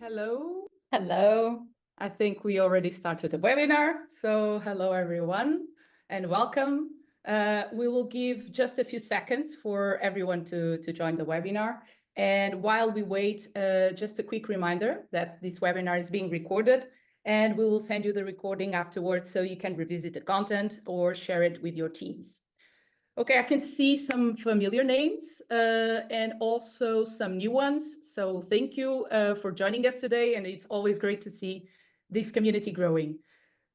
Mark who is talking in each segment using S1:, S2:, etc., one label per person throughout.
S1: Hello.
S2: Hello.
S1: I think we already started the webinar. So hello, everyone, and welcome. We will give just a few seconds for everyone to join the webinar. And while we wait, just a quick reminder that this webinar is being recorded, and we will send you the recording afterwards so you can revisit the content or share it with your teams. Okay, I can see some familiar names and also some new ones. So thank you for joining us today. And it's always great to see this community growing.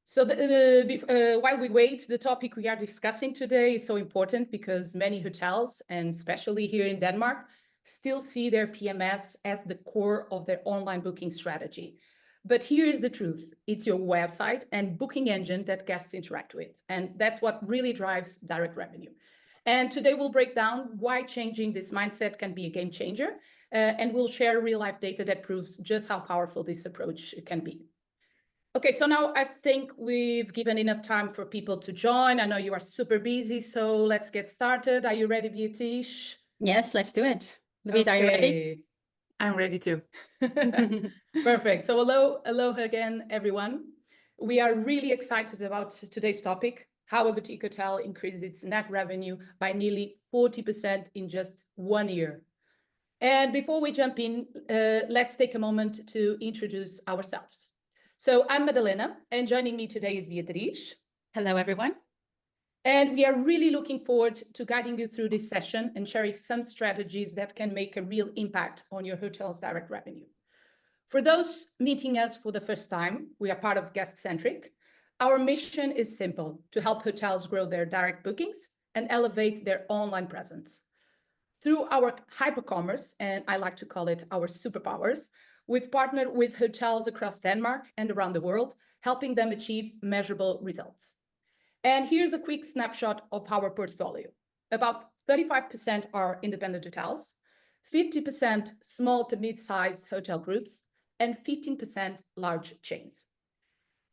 S1: So while we wait, the topic we are discussing today is so important because many hotels, and especially here in Denmark, still see their PMS as the core of their online booking strategy. But here's the truth. It's your website and booking engine that guests interact with. And that's what really drives direct revenue. And today we'll break down why changing this mindset can be a game changer. And we'll share real life data that proves just how powerful this approach can be. Okay, so now I think we've given enough time for people to join. I know you are super busy, so let's get started. Are you ready, Beatriz?
S2: Yes, let's do it. Louise, are you ready?
S3: I'm ready too.
S1: Perfect. So hello again, everyone. We are really excited about today's topic, how a boutique hotel increases its net revenue by nearly 40% in just 1 year. And before we jump in, let's take a moment to introduce ourselves. So I'm Madalena, and joining me today is Beatriz.
S2: Hello, everyone.
S1: And we are really looking forward to guiding you through this session and sharing some strategies that can make a real impact on your hotel's direct revenue. For those meeting us for the first time, we are part of GuestCentric. Our mission is simple: to help hotels grow their direct bookings and elevate their online presence. Through our hypercommerce, and I like to call it our superpowers, we've partnered with hotels across Denmark and around the world, helping them achieve measurable results. And here's a quick snapshot of our portfolio. About 35% are independent hotels, 50% small to mid-sized hotel groups, and 15% large chains.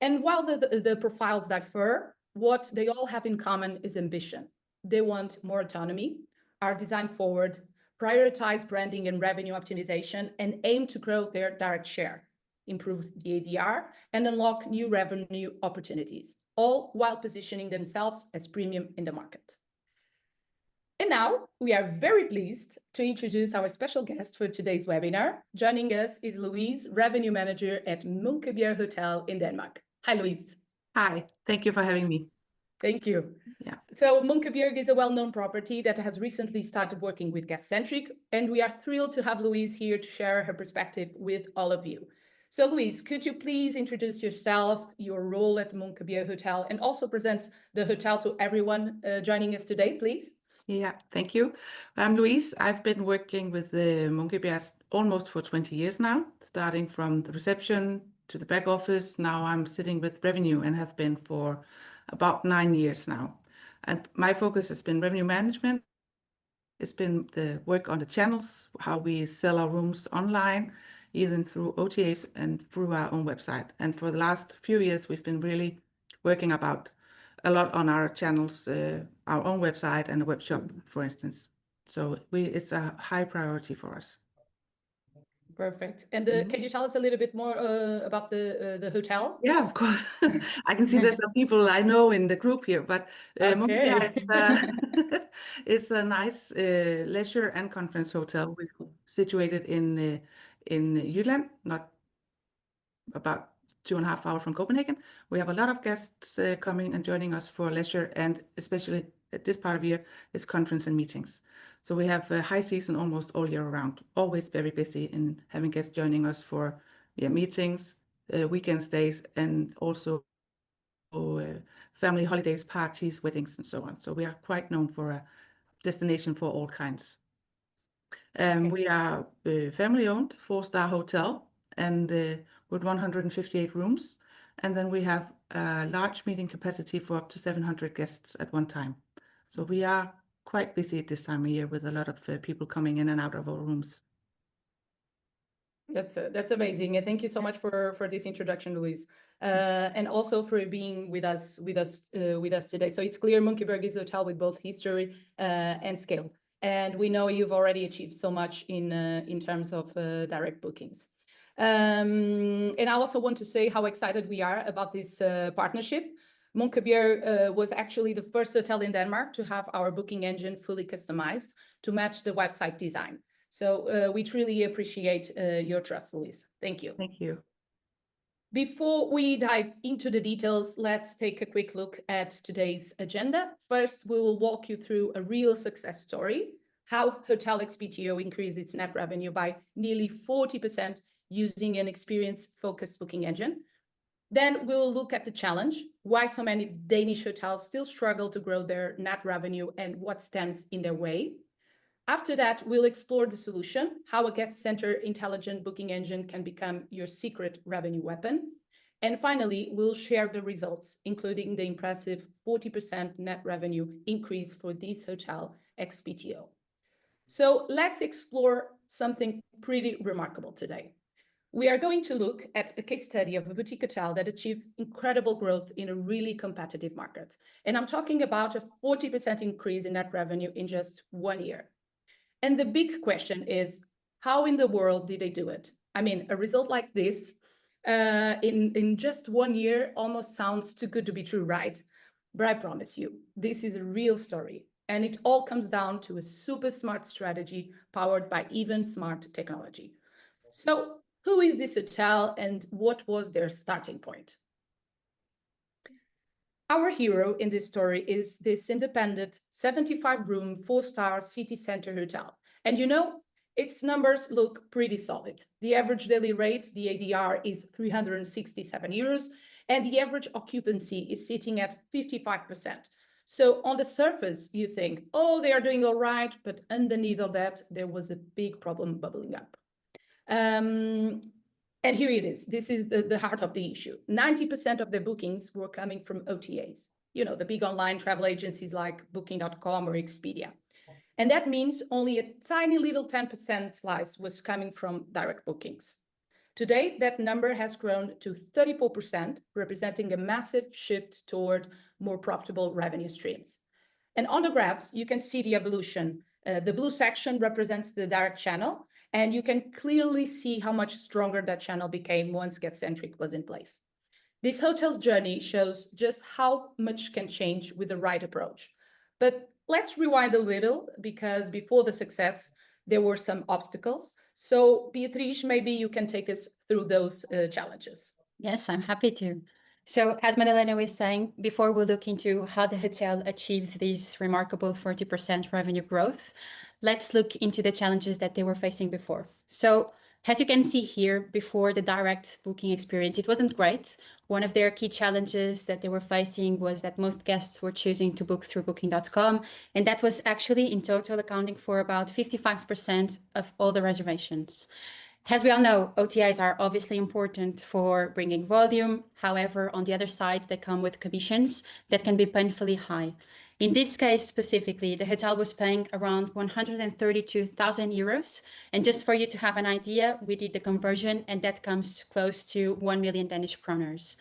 S1: And while the profiles differ, what they all have in common is ambition. They want more autonomy, are designed forward, prioritize branding and revenue optimization, and aim to grow their direct share, improve the ADR, and unlock new revenue opportunities, all while positioning themselves as premium in the market. And now we are very pleased to introduce our special guest for today's webinar. Joining us is Louise, Revenue Manager at Munkebjerg Hotel in Denmark. Hi, Louise.
S3: Hi, thank you for having me.
S1: Thank you.
S3: Yeah.
S1: So Munkebjerg is a well-known property that has recently started working with GuestCentric, and we are thrilled to have Louise here to share her perspective with all of you. So Louise, could you please introduce yourself, your role at Munkebjerg Hotel, and also present the hotel to everyone joining us today, please?
S3: Yeah, thank you. I'm Louise. I've been working with the Munkebjerg almost for 20 years now, starting from the reception to the back office. Now I'm sitting with revenue and have been for about 9 years now. And my focus has been revenue management. It's been the work on the channels, how we sell our rooms online, either through OTAs and through our own website. And for the last few years, we've been really working about a lot on our channels, our own website and a web shop, for instance. So it's a high priority for us.
S1: Perfect. And can you tell us a little bit more about the hotel?
S3: Yeah, of course. I can see there's some people I know in the group here, but Munkebjerg is a nice leisure and conference hotel. We're situated in Jylland, not about 2.5 hours from Copenhagen. We have a lot of guests coming and joining us for leisure, and especially at this part of year is conference and meetings. So we have a high season almost all year round, always very busy in having guests joining us for meetings, weekend stays, and also family holidays, parties, weddings, and so on. So we are quite known for a destination for all kinds. We are a family-owned 4-star hotel, and with 158 rooms. And then we have a large meeting capacity for up to 700 guests at one time. So we are quite busy at this time of year with a lot of people coming in and out of our rooms.
S1: That's amazing, and thank you so much for this introduction, Louise, and also for being with us today. So it's clear Munkebjerg is a hotel with both history and scale. And we know you've already achieved so much in terms of direct bookings. And I also want to say how excited we are about this partnership. Munkebjerg was actually the first hotel in Denmark to have our booking engine fully customized to match the website design. So we truly appreciate your trust, Louise. Thank you.
S3: Thank you.
S1: Before we dive into the details, let's take a quick look at today's agenda. First, we will walk you through a real success story, how Hotel XPTO increased its net revenue by nearly 40% using an experience-focused booking engine. Then we will look at the challenge, why so many Danish hotels still struggle to grow their net revenue and what stands in their way. After that, we'll explore the solution, how a guest-centered intelligent booking engine can become your secret revenue weapon. And finally, we'll share the results, including the impressive 40% net revenue increase for this hotel XPTO. So let's explore something pretty remarkable today. We are going to look at a case study of a boutique hotel that achieved incredible growth in a really competitive market. And I'm talking about a 40% increase in net revenue in just 1 year. And the big question is, how in the world did they do it? I mean, a result like this in just 1 year almost sounds too good to be true, right? But I promise you, this is a real story. And it all comes down to a super smart strategy powered by even smart technology. So who is this hotel and what was their starting point? Our hero in this story is this independent 75-room, 4-star city center hotel. And you know, its numbers look pretty solid. The average daily rate, the ADR, is 367 euros, and the average occupancy is sitting at 55%. So on the surface, you think, oh, they are doing all right, but underneath of that, there was a big problem bubbling up. And here it is. This is the heart of the issue. 90% of their bookings were coming from OTAs, you know, the big online travel agencies like Booking.com or Expedia. And that means only a tiny little 10% slice was coming from direct bookings. Today, that number has grown to 34%, representing a massive shift toward more profitable revenue streams. And on the graphs, you can see the evolution. The blue section represents the direct channel, and you can clearly see how much stronger that channel became once GuestCentric was in place. This hotel's journey shows just how much can change with the right approach. But let's rewind a little, because before the success, there were some obstacles. So Beatriz, maybe you can take us through those challenges.
S2: Yes, I'm happy to. So as Madalena was saying, before we look into how the hotel achieved this remarkable 40% revenue growth, let's look into the challenges that they were facing before. So as you can see here, before the direct booking experience, it wasn't great. One of their key challenges that they were facing was that most guests were choosing to book through Booking.com, and that was actually in total accounting for about 55% of all the reservations. As we all know, OTAs are obviously important for bringing volume. However, on the other side, they come with commissions that can be painfully high. In this case specifically, the hotel was paying around 132,000 euros. And just for you to have an idea, we did the conversion, and that comes close to 1 million Danish kroners.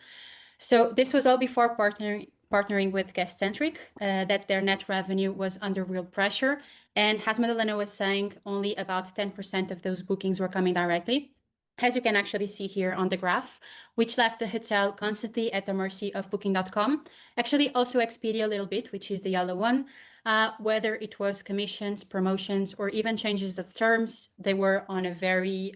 S2: So this was all before partnering with GuestCentric, that their net revenue was under real pressure. And as Madalena was saying, only about 10% of those bookings were coming directly, as you can actually see here on the graph, which left the hotel constantly at the mercy of Booking.com. Actually, also Expedia a little bit, which is the yellow one. Whether it was commissions, promotions, or even changes of terms, they were on a very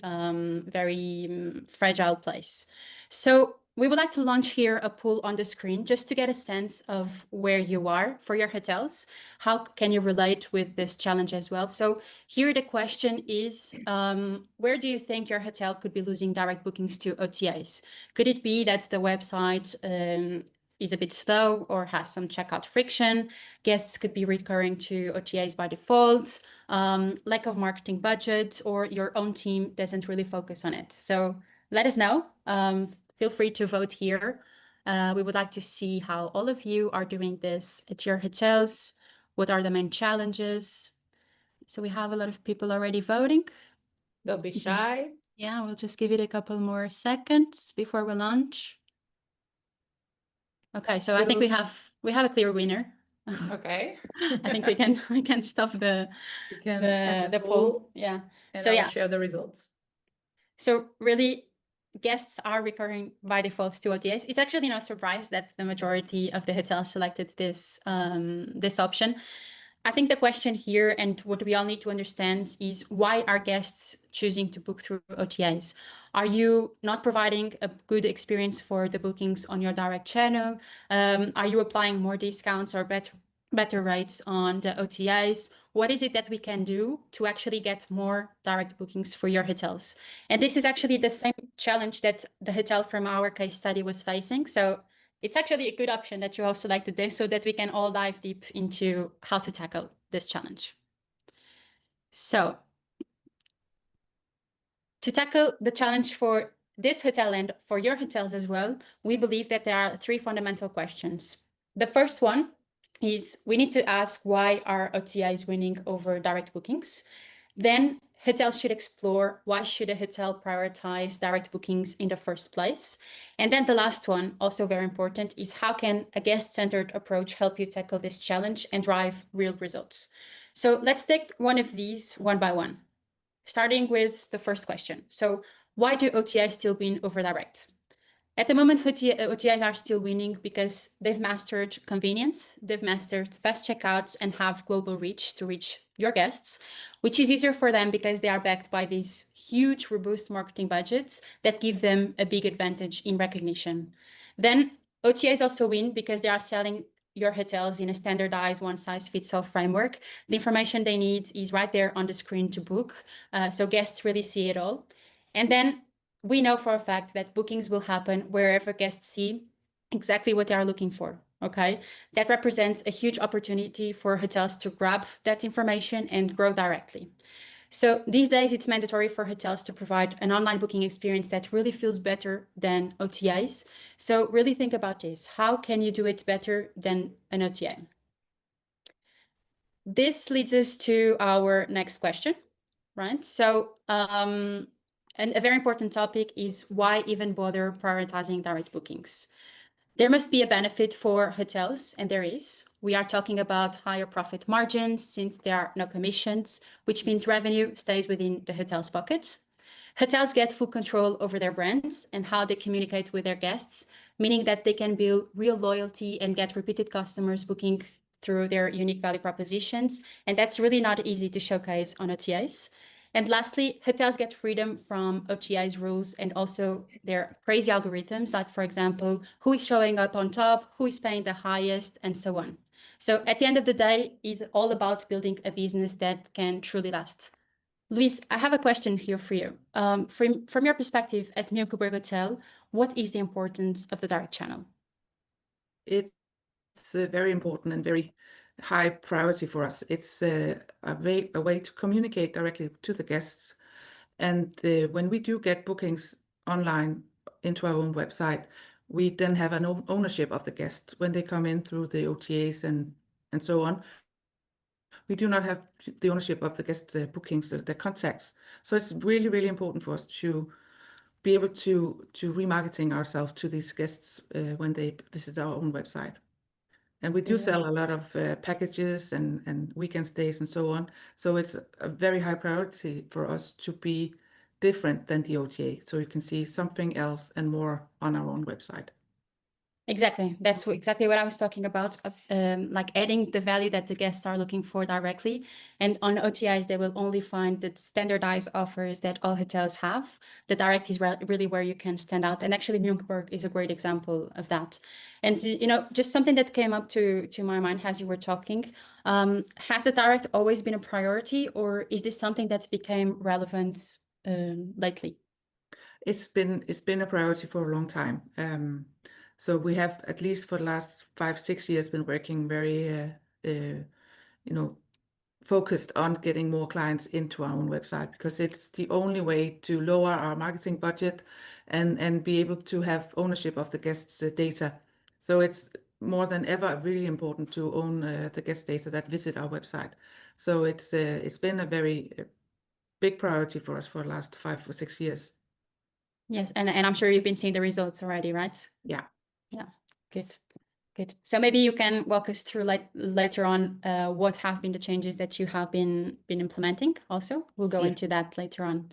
S2: fragile place. So we would like to launch here a poll on the screen just to get a sense of where you are for your hotels. How can you relate with this challenge as well? So here the question is, where do you think your hotel could be losing direct bookings to OTAs? Could it be that the website is a bit slow or has some checkout friction? Guests could be recurring to OTAs by default, lack of marketing budget, or your own team doesn't really focus on it. So let us know. Feel free to vote here. We would like to see how all of you are doing this at your hotels. What are the main challenges? So we have a lot of people already voting.
S1: Don't be shy.
S2: Yeah, we'll just give it a couple more seconds before we launch. Okay, so I think we have a clear winner.
S1: Okay.
S2: I think we can stop the poll. Yeah.
S1: And
S2: So
S1: I'll
S2: yeah,
S1: share the results.
S2: so really, guests are recurring by default to OTAs. It's actually no surprise that the majority of the hotels selected this this option. I think the question here, and what we all need to understand, is why are guests choosing to book through OTAs? Are you not providing a good experience for the bookings on your direct channel? Are you applying more discounts or better rates on the OTAs? What is it that we can do to actually get more direct bookings for your hotels? And this is actually the same challenge that the hotel from our case study was facing. So it's actually a good option that you all selected this so that we can all dive deep into how to tackle this challenge. So to tackle the challenge for this hotel and for your hotels as well, we believe that there are 3 fundamental questions. The first one is we need to ask why are OTAs winning over direct bookings. Then hotels should explore why should a hotel prioritize direct bookings in the first place. And then the last one, also very important, is how can a guest-centered approach help you tackle this challenge and drive real results? So let's take one of these one by one, starting with the first question. So why do OTAs still win over direct? At the moment, OTAs are still winning because they've mastered convenience, they've mastered fast checkouts, and have global reach to reach your guests, which is easier for them because they are backed by these huge, robust marketing budgets that give them a big advantage in recognition. Then OTAs also win because they are selling your hotels in a standardized one-size-fits-all framework. The information they need is right there on the screen to book, so guests really see it all. And then we know for a fact that bookings will happen wherever guests see exactly what they are looking for, okay? That represents a huge opportunity for hotels to grab that information and grow directly. So these days, it's mandatory for hotels to provide an online booking experience that really feels better than OTAs. So really think about this. How can you do it better than an OTA? This leads us to our next question, right? So and a very important topic is why even bother prioritizing direct bookings? There must be a benefit for hotels, and there is. We are talking about higher profit margins since there are no commissions, which means revenue stays within the hotel's pocket. Hotels get full control over their brands and how they communicate with their guests, meaning that they can build real loyalty and get repeated customers booking through their unique value propositions. And that's really not easy to showcase on OTAs. And lastly, hotels get freedom from OTA's rules and also their crazy algorithms, like, for example, who is showing up on top, who is paying the highest, and so on. So at the end of the day, it's all about building a business that can truly last. Louise, I have a question here for you. From your perspective at Munkebjerg Hotel, what is the importance of the direct channel?
S3: It's very important and very high priority for us. It's a way to communicate directly to the guests. And when we do get bookings online into our own website, we then have an ownership of the guest when they come in through the OTAs and so on. We do not have the ownership of the guest bookings, the contacts. So it's really, really important for us to be able to remarketing ourselves to these guests when they visit our own website. And we do sell a lot of packages and weekend stays and so on. So it's a very high priority for us to be different than the OTA. So you can see something else and more on our own website.
S2: Exactly. That's exactly what I was talking about, like adding the value that the guests are looking for directly. And on OTAs, they will only find the standardized offers that all hotels have. The direct is really where you can stand out. And actually, Munkebjerg is a great example of that. And, you know, just something that came up to my mind as you were talking, has the direct always been a priority, or is this something that became relevant lately?
S3: It's been a priority for a long time. So we have, at least for the last 5-6 years, been working very, focused on getting more clients into our own website, because it's the only way to lower our marketing budget and be able to have ownership of the guests' data. So it's more than ever really important to own the guest data that visit our website. So it's been a very big priority for us for the last 5 or 6 years.
S2: Yes, and I'm sure you've been seeing the results already, right?
S3: Yeah.
S2: Yeah, good. Good. So maybe you can walk us through later on what have been the changes that you have been implementing also. We'll go into that later on.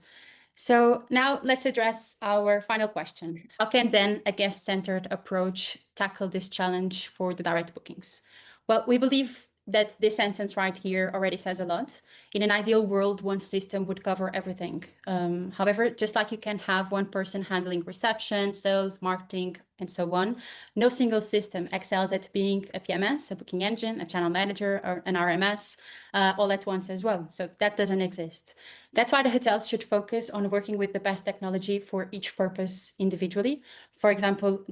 S2: So now let's address our final question. How can then a guest-centered approach tackle this challenge for the direct bookings? Well, we believe that this sentence right here already says a lot. In an ideal world, one system would cover everything. However, just like you can have one person handling reception, sales, marketing, and so on, no single system excels at being a PMS, a booking engine, a channel manager, or an RMS all at once as well. So that doesn't exist. That's why the hotels should focus on working with the best technology for each purpose individually. For example,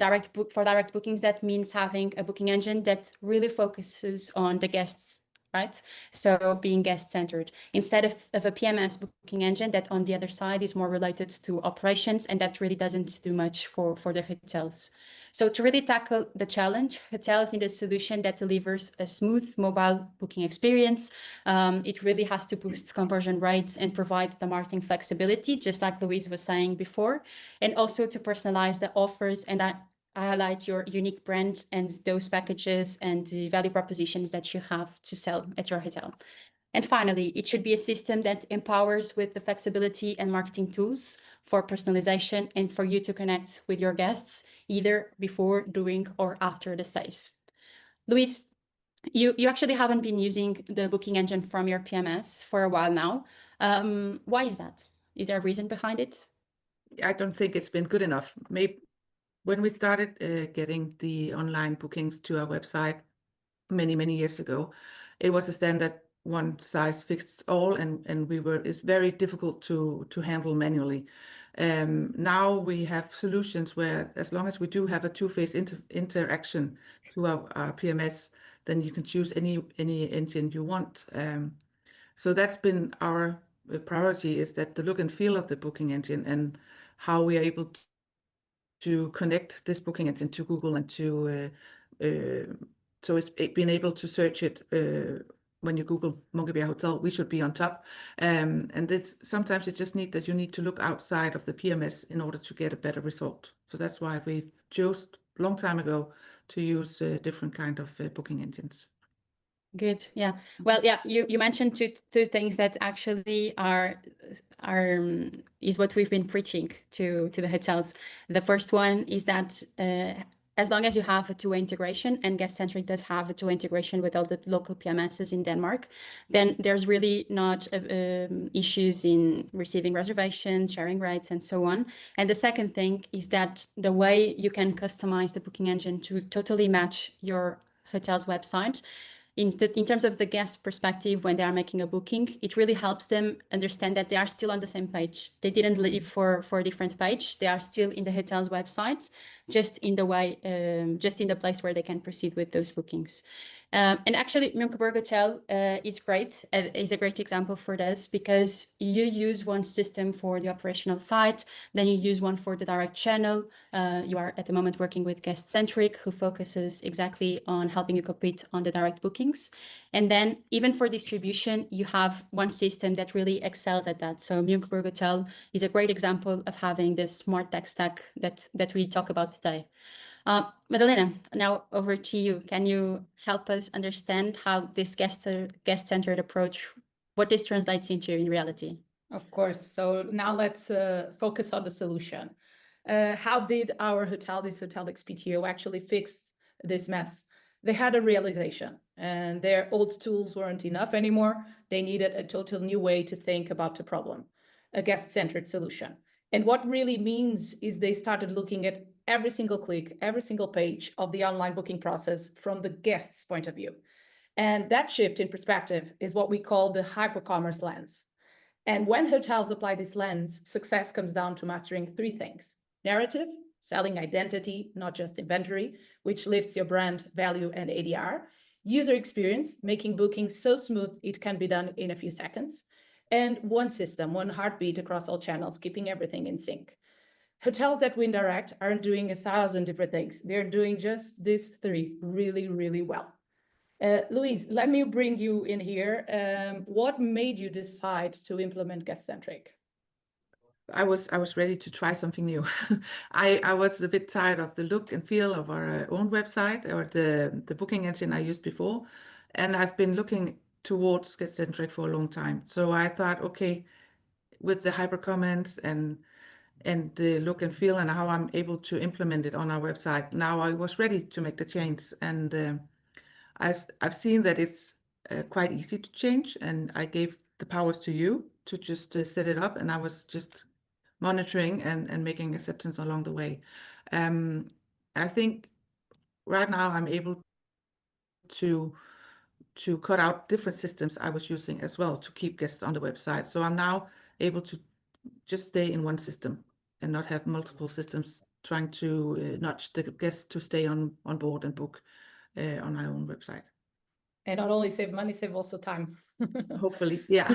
S2: for direct bookings, that means having a booking engine that really focuses on the guests, right? So being guest-centered, instead of a PMS booking engine that on the other side is more related to operations and that really doesn't do much for the hotels. So to really tackle the challenge, hotels need a solution that delivers a smooth mobile booking experience. It really has to boost conversion rates and provide the marketing flexibility, just like Louise was saying before, and also to personalize the offers and highlight your unique brand and those packages and the value propositions that you have to sell at your hotel. And finally, it should be a system that empowers with the flexibility and marketing tools for personalization and for you to connect with your guests, either before, during, or after the stays. Louise, you actually haven't been using the booking engine from your PMS for a while now. Why is that? Is there a reason behind it?
S3: I don't think it's been good enough. Maybe when we started getting the online bookings to our website many years ago, it was a standard one size fits all, and it's very difficult to handle manually. Now we have solutions where, as long as we do have a two-phase interaction to our PMS, then you can choose any engine you want. So that's been our priority, is that the look and feel of the booking engine and how we are able to connect this booking engine to Google and to so it's being able to search it when you Google Munkebjerg Hotel, we should be on top. And this sometimes it just need that you need to look outside of the PMS in order to get a better result. So that's why we chose a long time ago to use different kind of booking engines.
S2: Good. Yeah. Well, yeah, you mentioned two things that actually is what we've been preaching to the hotels. The first one is that as long as you have a two-way integration, and GuestCentric does have a two-way integration with all the local PMSs in Denmark, then there's really not issues in receiving reservations, sharing rates, and so on. And the second thing is that the way you can customize the booking engine to totally match your hotel's website, in terms of the guest perspective, when they are making a booking, it really helps them understand that they are still on the same page. They didn't leave for a different page. They are still in the hotel's website, just in the place where they can proceed with those bookings. And actually, Munkebjerg Hotel is great. Is a great example for this, because you use one system for the operational side, then you use one for the direct channel. You are at the moment working with GuestCentric, who focuses exactly on helping you compete on the direct bookings. And then even for distribution, you have one system that really excels at that. So Munkebjerg Hotel is a great example of having this smart tech stack that we talk about today. Madalena, now over to you. Can you help us understand how this guest-centered approach, what this translates into in reality?
S1: Of course. So now let's focus on the solution. How did this hotel XPTO actually fix this mess? They had a realization, and their old tools weren't enough anymore. They needed a total new way to think about the problem, a guest-centered solution. And what really means is they started looking at every single click, every single page of the online booking process from the guest's point of view. And that shift in perspective is what we call the hypercommerce lens. And when hotels apply this lens, success comes down to mastering three things: narrative, selling identity, not just inventory, which lifts your brand value and ADR; user experience, making bookings so smooth it can be done in a few seconds; and one system, one heartbeat across all channels, keeping everything in sync. Hotels that win direct aren't doing 1,000 different things. They're doing just these three really well. Louise, let me bring you in here. What made you decide to implement GuestCentric?
S3: I was ready to try something new. I was a bit tired of the look and feel of our own website or the booking engine I used before, and I've been looking towards GuestCentric for a long time. So I thought, okay, with the hyper comments and the look and feel and how I'm able to implement it on our website, now I was ready to make the change. And I've seen that it's quite easy to change, and I gave the powers to you to just set it up, and I was just monitoring and making acceptance along the way. I think right now I'm able to cut out different systems I was using as well to keep guests on the website. So I'm now able to just stay in one system and not have multiple systems trying to nudge the guests to stay on board and book on our own website.
S1: And not only save money, save also time.
S3: Hopefully, yeah.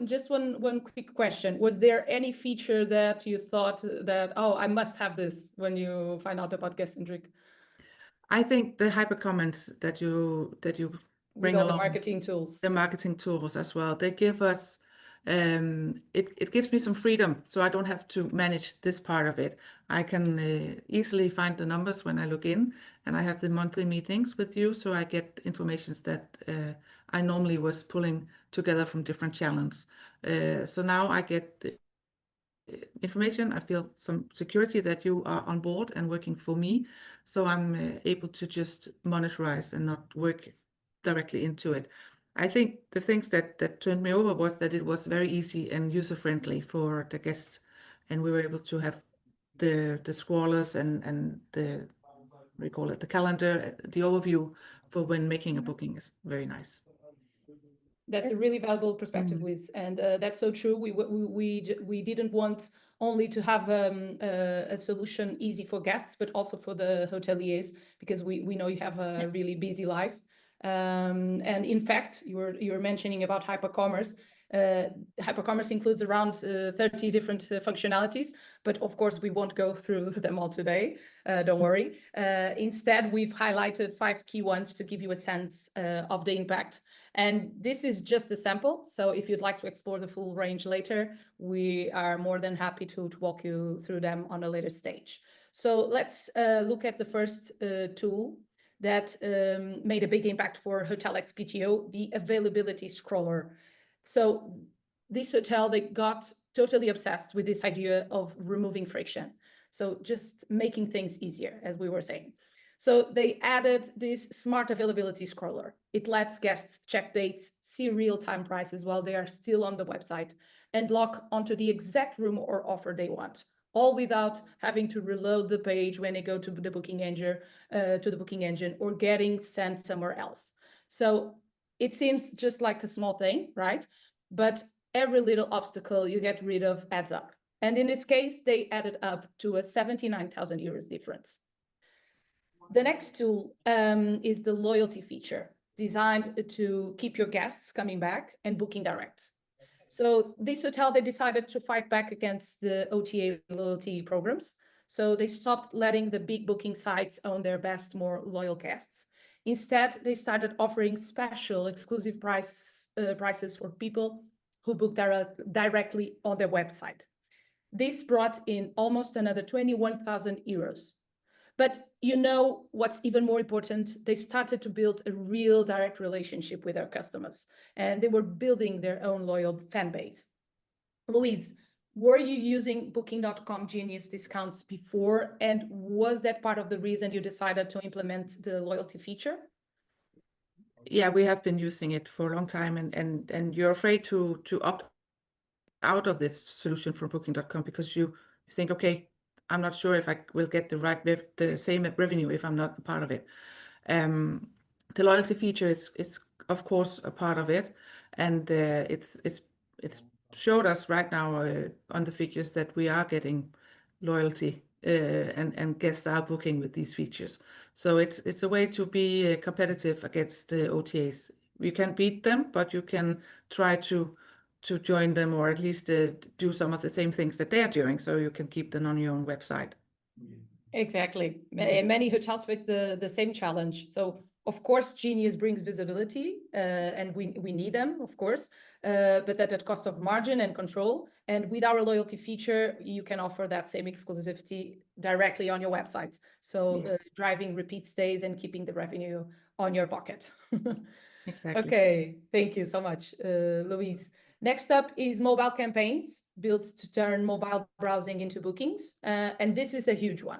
S1: Just one quick question. Was there any feature that you thought that, oh, I must have this when you find out about GuestCentric?
S3: I think the hyper comments that you bring
S1: With all
S3: along,
S1: the marketing tools.
S3: the marketing tools as well, they give us it gives me some freedom, so I don't have to manage this part of it. I can easily find the numbers when I look in, and I have the monthly meetings with you, so I get informations that I normally was pulling together from different channels. So now I get the information. I feel some security that you are on board and working for me, so I'm able to just monitorize and not work directly into it. I think the things that turned me over was that it was very easy and user-friendly for the guests, and we were able to have the scrollers and the, we call it the calendar, the overview for when making a booking is very nice.
S1: That's a really valuable perspective, Louise, and that's so true. We didn't want only to have a solution easy for guests, but also for the hoteliers, because we know you have a really busy life. And in fact, you were mentioning about hypercommerce. Hypercommerce includes around 30 different functionalities, but of course we won't go through them all today. Don't worry. Instead, we've highlighted 5 key ones to give you a sense of the impact. And this is just a sample. So if you'd like to explore the full range later, we are more than happy to walk you through them on a later stage. So let's look at the first tool that made a big impact for Hotel XPTO, the availability scroller. So this hotel, they got totally obsessed with this idea of removing friction. So just making things easier, as we were saying. So they added this smart availability scroller. It lets guests check dates, see real-time prices while they are still on the website, and lock onto the exact room or offer they want, all without having to reload the page when they go to the booking engine, or getting sent somewhere else. So it seems just like a small thing, right? But every little obstacle you get rid of adds up. And in this case, they added up to a 79,000 euros difference. The next tool is the loyalty feature, designed to keep your guests coming back and booking direct. So this hotel, they decided to fight back against the OTA loyalty programs. So they stopped letting the big booking sites own their best, more loyal guests. Instead, they started offering special exclusive prices for people who book directly on their website. This brought in almost another 21,000 euros. But you know what's even more important? They started to build a real direct relationship with their customers, and they were building their own loyal fan base. Louise, were you using Booking.com Genius discounts before? And was that part of the reason you decided to implement the loyalty feature?
S3: Yeah, we have been using it for a long time, and you're afraid to opt out of this solution from Booking.com because you think, okay, I'm not sure if I will get the same revenue if I'm not a part of it. The loyalty feature is of course a part of it, and it's showed us right now on the figures that we are getting loyalty and guests are booking with these features. So it's a way to be competitive against the OTAs. You can beat them, but you can try to join them, or at least do some of the same things that they are doing, so you can keep them on your own website.
S1: Exactly. Many hotels face the same challenge. So Of course, Genius brings visibility, and we need them, of course, but at cost of margin and control. And with our loyalty feature, you can offer that same exclusivity directly on your websites. So driving repeat stays and keeping the revenue on your pocket.
S3: Exactly.
S1: Okay, thank you so much, Louise. Next up is mobile campaigns built to turn mobile browsing into bookings. And this is a huge one.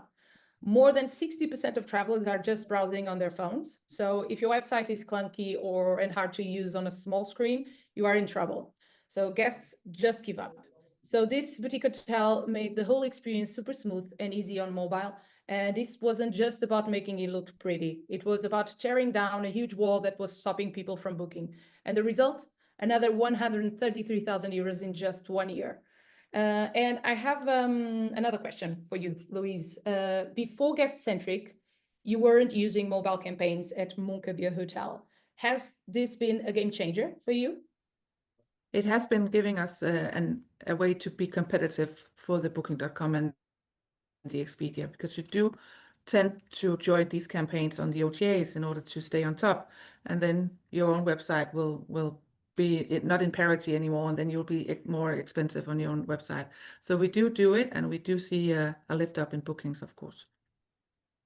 S1: More than 60% of travelers are just browsing on their phones. So if your website is clunky and hard to use on a small screen, you are in trouble. So guests just give up. So this boutique hotel made the whole experience super smooth and easy on mobile. And this wasn't just about making it look pretty. It was about tearing down a huge wall that was stopping people from booking. And the result? Another 133,000 euros in just 1 year. And I have another question for you, Louise. Before GuestCentric, you weren't using mobile campaigns at Munkebjerg Hotel. Has this been a game changer for you?
S3: It has been giving us a way to be competitive for the Booking.com and the Expedia, because you do tend to join these campaigns on the OTAs in order to stay on top, and then your own website will be not in parity anymore, and then you'll be more expensive on your own website. So we do it, and we do see a lift up in bookings, of course.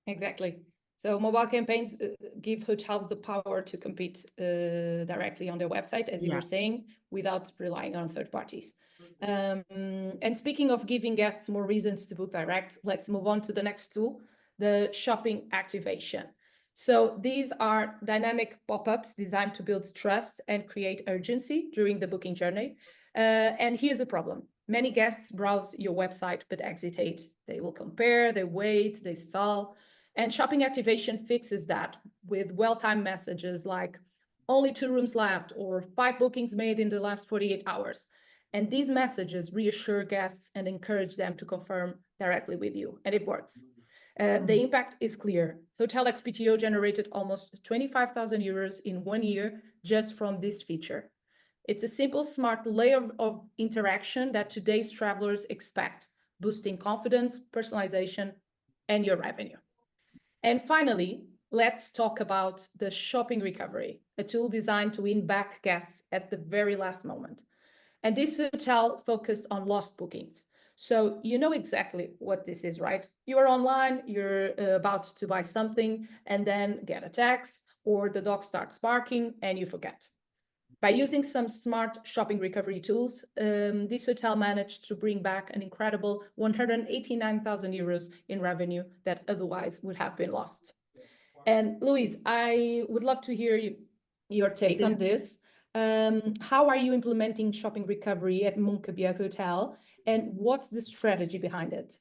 S1: Exactly. So mobile campaigns give hotels the power to compete directly on their website, as you were saying, without relying on third parties. And speaking of giving guests more reasons to book direct, let's move on to the next tool, the shopping activation. So these are dynamic pop-ups designed to build trust and create urgency during the booking journey. And here's the problem. Many guests browse your website but hesitate. They will compare, they wait, they stall. And shopping activation fixes that with well-timed messages like only 2 rooms left or 5 bookings made in the last 48 hours. And these messages reassure guests and encourage them to confirm directly with you. And it works. The impact is clear. Hotel XPTO generated almost 25,000 euros in 1 year just from this feature. It's a simple, smart layer of interaction that today's travelers expect, boosting confidence, personalization, and your revenue. And finally, let's talk about the shopping recovery, a tool designed to win back guests at the very last moment. And this hotel focused on lost bookings. So you know exactly what this is, right? You are online, you're about to buy something and then get a text or the dog starts barking and you forget. By using some smart shopping recovery tools, this hotel managed to bring back an incredible 189,000 euros in revenue that otherwise would have been lost. And Louise, I would love to hear your take on this. How are you implementing shopping recovery at Munkebjerg Hotel, and what's the strategy behind it?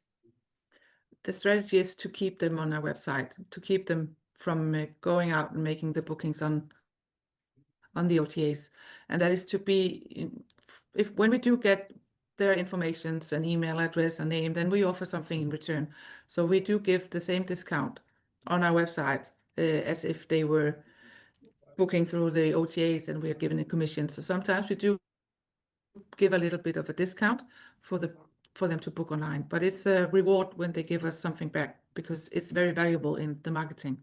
S3: The strategy is to keep them on our website, to keep them from going out and making the bookings on the OTAs, and that is to be, when we do get their informations, an email address, a name, then we offer something in return. So we do give the same discount on our website as if they were booking through the OTAs and we are given a commission. So sometimes we do give a little bit of a discount for them to book online, but it's a reward when they give us something back because it's very valuable in the marketing.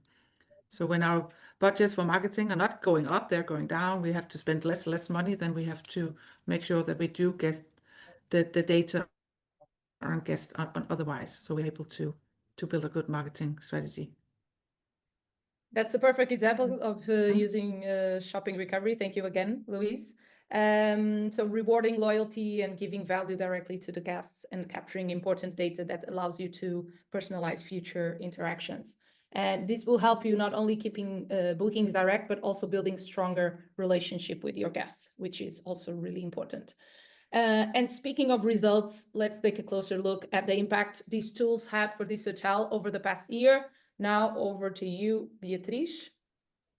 S3: So when our budgets for marketing are not going up, they're going down, we have to spend less money, then we have to make sure that we do get the data on guests on otherwise. So we're able to build a good marketing strategy.
S1: That's a perfect example of using shopping recovery. Thank you again, Louise. So rewarding loyalty and giving value directly to the guests and capturing important data that allows you to personalize future interactions. And this will help you not only keeping bookings direct, but also building stronger relationship with your guests, which is also really important. And speaking of results, let's take a closer look at the impact these tools had for this hotel over the past year. Now over to you, Beatriz.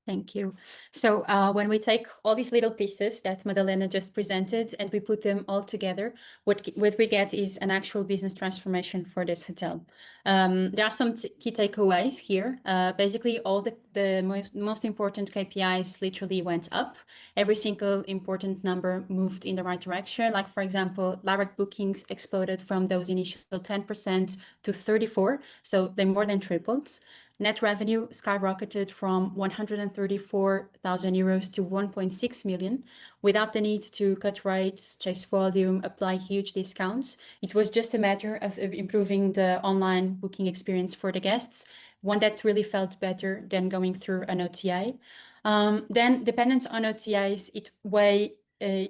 S2: Thank you. So when we take all these little pieces that Madalena just presented and we put them all together, what we get is an actual business transformation for this hotel. There are some key takeaways here. Basically, all the most important KPIs literally went up. Every single important number moved in the right direction. Like, for example, direct bookings exploded from those initial 10% to 34%. So they more than tripled. net revenue skyrocketed from 134,000 euros to 1.6 million without the need to cut rates, chase volume, apply huge discounts. It was just a matter of improving the online booking experience for the guests, one that really felt better than going through an OTA. Then dependence on OTAs, it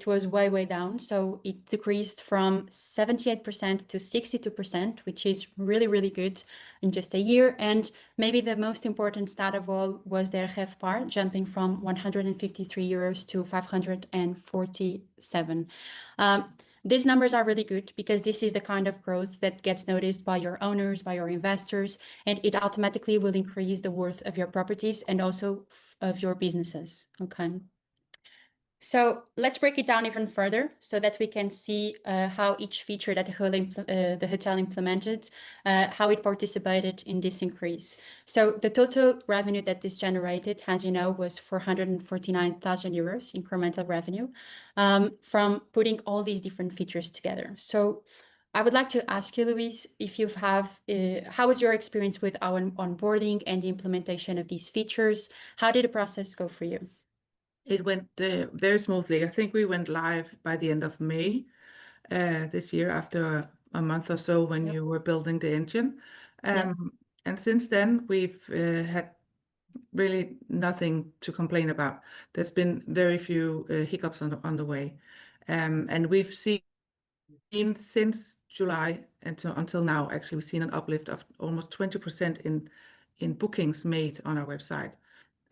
S2: was way down. So it decreased from 78% to 62%, which is really good in just a year. And maybe the most important stat of all was their RevPAR jumping from 153 euros to 547. These numbers are really good because this is the kind of growth that gets noticed by your owners, by your investors, and it automatically will increase the worth of your properties and also of your businesses. Okay. So let's break it down even further so that we can see how each feature that the hotel implemented, how it participated in this increase. So the total revenue that this generated, as you know, was 449,000 euros incremental revenue from putting all these different features together. So I would like to ask you, Louise, if you have, how was your experience with our onboarding and the implementation of these features? How did the process go for you?
S3: It went very smoothly. I think we went live by the end of May this year, after a month or so when you were building the engine. And since then, we've had really nothing to complain about. There's been very few hiccups on the way. And we've seen since July until now, actually, we've seen an uplift of almost 20% in bookings made on our website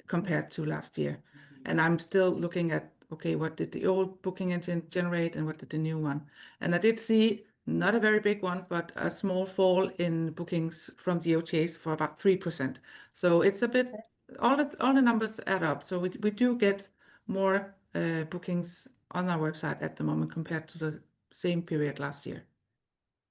S3: compared to last year. And I'm still looking at, okay, what did the old booking engine generate and what did the new one? And I did see not a very big one, but a small fall in bookings from the OTAs for about 3%. So it's a bit, all the numbers add up. So we do get more bookings on our website at the moment compared to the same period last year.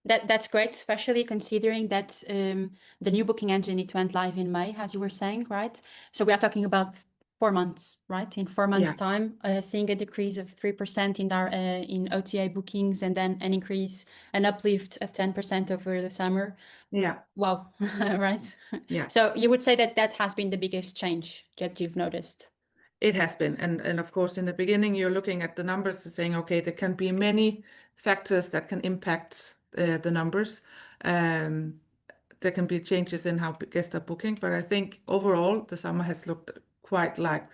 S2: That's great, especially considering that the new booking engine, it went live in May, as you were saying, right? So we are talking about 4 months, right? In 4 months' time, seeing a decrease of 3% in our in OTA bookings, and then an uplift of 10% over the summer.
S3: Yeah.
S2: Wow, right?
S3: Yeah.
S2: So you would say that has been the biggest change that you've noticed?
S3: It has been. And of course, in the beginning, you're looking at the numbers and saying, okay, there can be many factors that can impact the numbers. There can be changes in how guests are booking, but I think overall the summer has looked quite like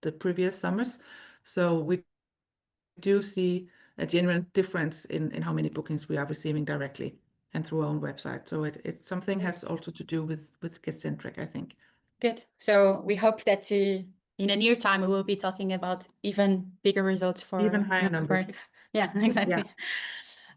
S3: the previous summers. So we do see a genuine difference in how many bookings we are receiving directly and through our own website. So it's something has also to do with GuestCentric, I think.
S2: Good. So we hope that in a near time we will be talking about even bigger results for
S3: even higher numbers.
S2: Yeah, exactly.
S3: Yeah.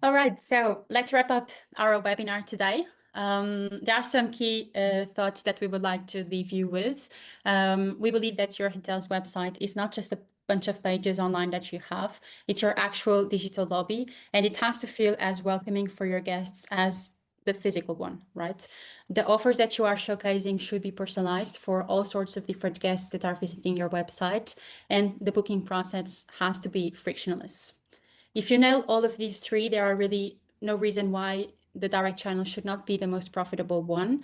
S2: All right, so let's wrap up our webinar today. There are some key thoughts that we would like to leave you with. We believe that your hotel's website is not just a bunch of pages online that you have. It's your actual digital lobby, and it has to feel as welcoming for your guests as the physical one, right? The offers that you are showcasing should be personalized for all sorts of different guests that are visiting your website, and the booking process has to be frictionless. If you nail all of these three, there are really no reason why the direct channel should not be the most profitable one.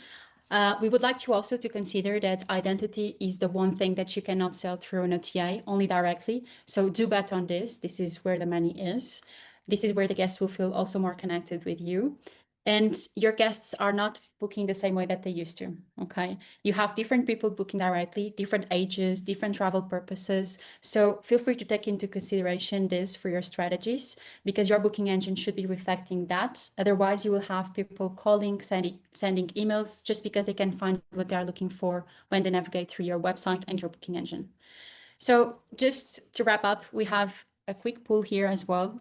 S2: We would like you also to consider that identity is the one thing that you cannot sell through an OTA, only directly. So do bet on this. This is where the money is. This is where the guests will feel also more connected with you. And your guests are not booking the same way that they used to, okay? You have different people booking directly, different ages, different travel purposes. So feel free to take into consideration this for your strategies, because your booking engine should be reflecting that. Otherwise, you will have people calling, sending emails just because they can find what they are looking for when they navigate through your website and your booking engine. So just to wrap up, we have a quick poll here as well.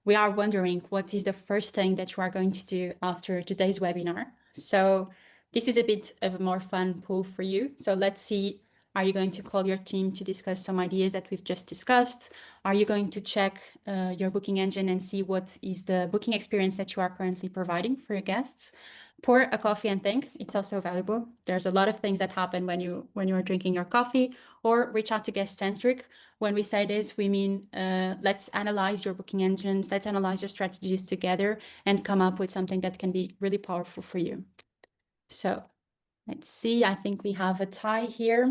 S2: We are wondering what is the first thing that you are going to do after today's webinar. So this is a bit of a more fun poll for you. So let's see, are you going to call your team to discuss some ideas that we've just discussed? Are you going to check your booking engine and see what is the booking experience that you are currently providing for your guests? Pour a coffee and think. It's also valuable. There's a lot of things that happen when you are drinking your coffee, or reach out to GuestCentric. When we say this, we mean let's analyze your booking engines, let's analyze your strategies together and come up with something that can be really powerful for you. So Let's see, I think we have a tie here.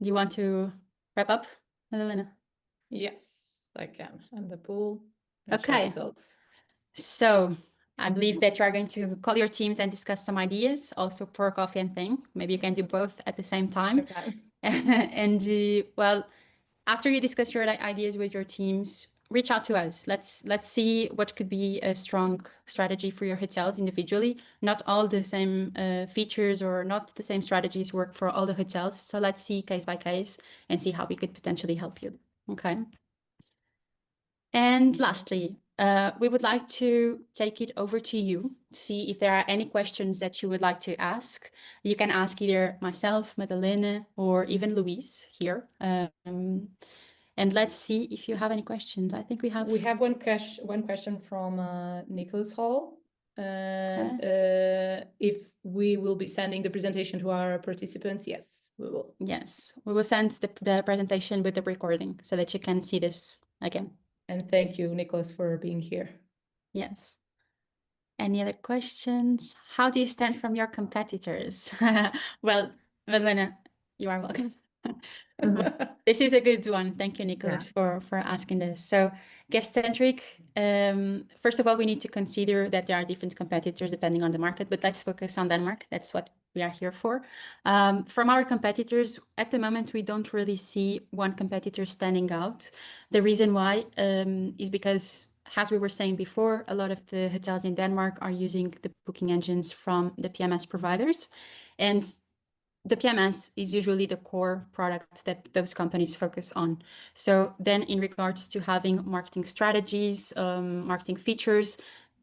S2: Do you want to wrap up, Madalena?
S1: Yes, I can. And the pool.
S2: Okay.
S1: Results.
S2: So I believe that you are going to call your teams and discuss some ideas, also pour coffee and thing. Maybe you can do both at the same time.
S1: Okay.
S2: And well, after you discuss your ideas with your teams, reach out to us. Let's see what could be a strong strategy for your hotels individually. Not all the same features or not the same strategies work for all the hotels. So let's see case by case and see how we could potentially help you. Okay. And lastly, we would like to take it over to you to see if there are any questions that you would like to ask. You can ask either myself, Madalena, or even Louise here. And let's see if you have any questions. I think we have
S1: one question from Nicholas Hall. If we will be sending the presentation to our participants, yes, we will.
S2: Yes, we will send the presentation with the recording so that you can see this again.
S1: And thank you, Nicholas, for being here.
S2: Yes. Any other questions? How do you stand from your competitors? Well, Madalena, you are welcome. This is a good one. Thank you, Nicholas, for asking this. So GuestCentric, first of all, we need to consider that there are different competitors depending on the market, but let's focus on Denmark. That's what we are here for. From our competitors, at the moment, we don't really see one competitor standing out. The reason why is because, as we were saying before, a lot of the hotels in Denmark are using the booking engines from the PMS providers. And the PMS is usually the core product that those companies focus on. So then in regards to having marketing strategies, marketing features,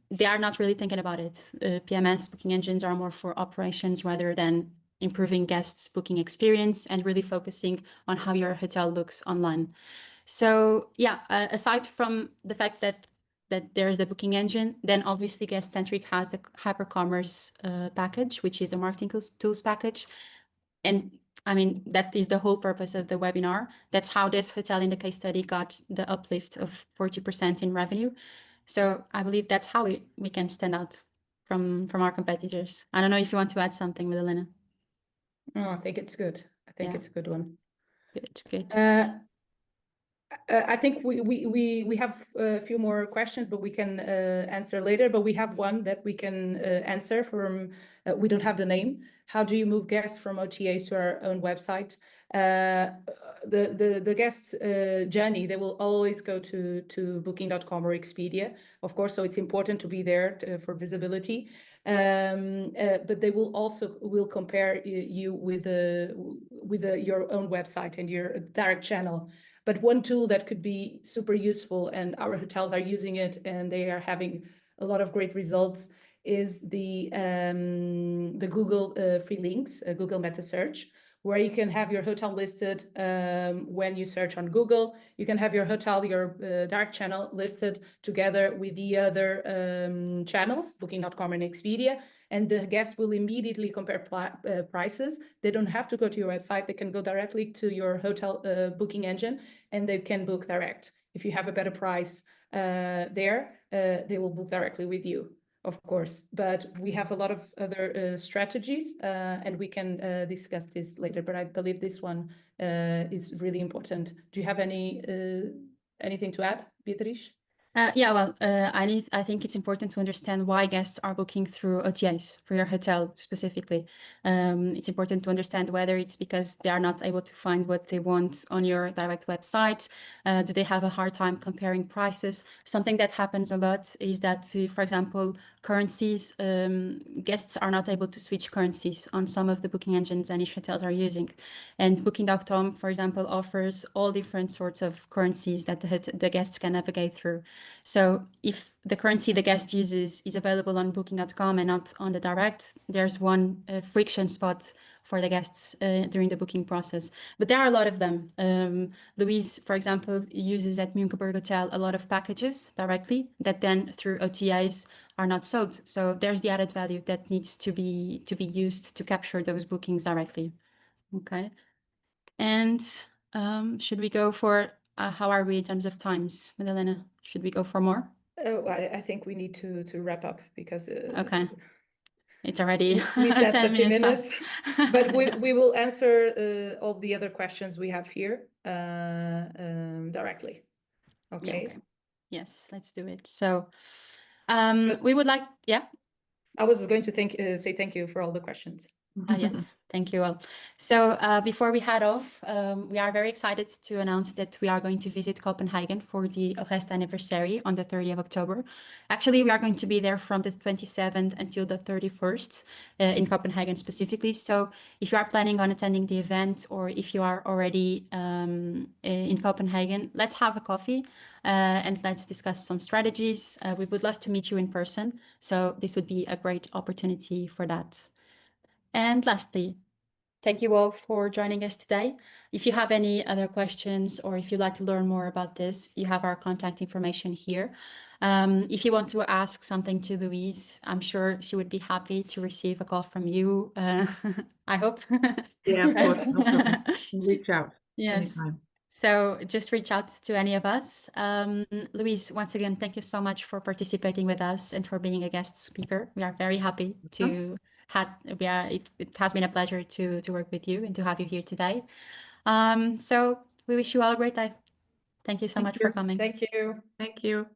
S2: they are not really thinking about it. PMS booking engines are more for operations rather than improving guests' booking experience and really focusing on how your hotel looks online. So yeah, aside from the fact that there's the booking engine, then obviously GuestCentric has the hypercommerce package, which is a marketing tools package. And I mean, that is the whole purpose of the webinar. That's how this hotel in the case study got the uplift of 40% in revenue. So I believe that's how we can stand out from our competitors. I don't know if you want to add something, Madalena.
S1: Oh, I think it's good. I think it's a good one.
S2: Good.
S1: I think we have a few more questions, but we can answer later. But we have one that we can answer from. We don't have the name. How do you move guests from OTAs to our own website? The guests' journey, they will always go to Booking.com or Expedia, of course. So it's important to be there for visibility. But they will also compare you with your own website and your direct channel. But one tool that could be super useful, and our hotels are using it, and they are having a lot of great results, is the Google free links, Google Meta Search, where you can have your hotel listed when you search on Google. You can have your hotel, your direct channel listed together with the other channels, Booking.com and Expedia, and the guests will immediately compare prices. They don't have to go to your website. They can go directly to your hotel booking engine, and they can book direct. If you have a better price there, they will book directly with you, of course. But we have a lot of other strategies, and we can discuss this later. But I believe this one is really important. Do you have anything to add, Beatriz?
S2: Yeah, well, I think it's important to understand why guests are booking through OTAs for your hotel specifically. It's important to understand whether it's because they are not able to find what they want on your direct website. Do they have a hard time comparing prices? Something that happens a lot is that, for example, currencies, guests are not able to switch currencies on some of the booking engines Danish hotels are using. And Booking.com, for example, offers all different sorts of currencies that the guests can navigate through. So if the currency the guest uses is available on Booking.com and not on the direct, there's one friction spot for the guests during the booking process. But there are a lot of them. Louise, for example, uses at Munkebjerg Hotel a lot of packages directly that then through OTAs are not sold. So there's the added value that needs to be used to capture those bookings directly. Okay. And should we go for how are we in terms of times, Madalena? Should we go for more?
S1: Oh, I think we need to wrap up because
S2: okay. It's already
S1: we said
S2: 10
S1: 30
S2: minutes
S1: minutes, but we will answer all the other questions we have here directly. Okay.
S2: Yeah, okay. Yes, let's do it. So we would like, yeah.
S1: I was going to say thank you for all the questions.
S2: Yes, thank you all. So before we head off, we are very excited to announce that we are going to visit Copenhagen for the Orkest anniversary on the 30th of October. Actually, we are going to be there from the 27th until the 31st in Copenhagen specifically. So if you are planning on attending the event, or if you are already in Copenhagen, let's have a coffee and let's discuss some strategies. We would love to meet you in person. So this would be a great opportunity for that. And lastly, thank you all for joining us today. If you have any other questions, or if you'd like to learn more about this, you have our contact information here. If you want to ask something to Louise, I'm sure she would be happy to receive a call from you. I hope.
S3: Yeah, of course. No problem. Reach out anytime.
S2: So just reach out to any of us. Louise, once again, thank you so much for participating with us and for being a guest speaker. We are very happy to it has been a pleasure to work with you and to have you here today. So we wish you all a great day. Thank you so much for coming.
S1: Thank you.
S3: Thank you.